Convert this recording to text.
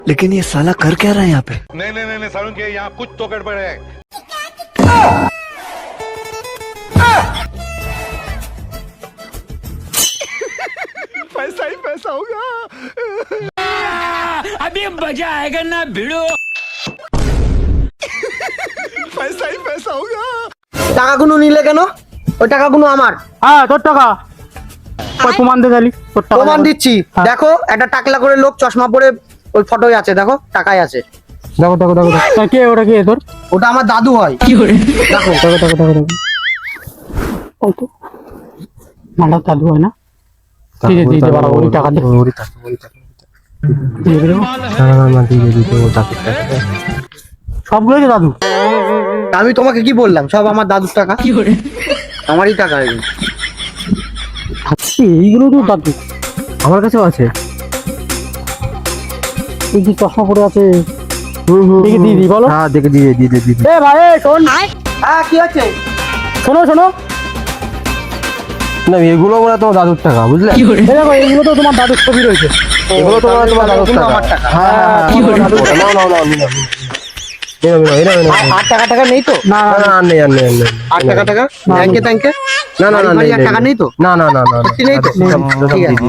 लेकिन ये साला कर क्या रहा है यहाँ पे? नहीं नहीं नहीं नहीं सारुण के यहाँ कुछ तो गड़बड़ है। पैसा ही पैसा होगा। अभी मजा आएगा ना भिड़ो। पैसा ही पैसा होगा। টাকাগুলো নিলে কেন? ওই টাকাগুলো আমার। হ্যাঁ তোর টাকা কই প্রমাণ দে খালি তোর টাকা প্রমাণ দিচ্ছি। দেখো একটা টাকলা করে লোক চশমা পরে ওই ফটোই আছে, দেখো টাকাই আছে। দেখো দেখো দেখো তা কে ওটা কে তোর ওটা আমার দাদু হয়। দেখো দেখো দেখো দেখো দেখো ওই তো মালা দাদু হয় না ঠিক আছে দিতে পারো ওই টাকা দে দিয়ে দেবো সবগুলো তো দাদু আমি তোমাকে কি বললাম? সব আমার দাদুর টাকা, আমারই টাকা এগুলো। এইগুলো তো দাদু আমার কাছেও আছে। এই যে চশমা পরে আছে দেখে দিয়ে দিই বলো। হ্যাঁ দেখে দিয়ে এ ভাই এ শোন হ্যাঁ কি আছে? শোনো শোনো না এগুলো বলে তোমার দাদুর টাকা বুঝলে? এই দেখো এইগুলো তো তোমার দাদুর ছবি রয়েছে। এগুলো তোমার দাদুর টাকা। আমার টাকা। হ্যাঁ নাও নাও নাও আর টাকা নেই তো? না না না নেই আর নেই আর নেই। আর টাকা ব্যাংকে না না না আর টাকা নেই তো? না না না না সত্যি নেই তো? ঠিক আছে।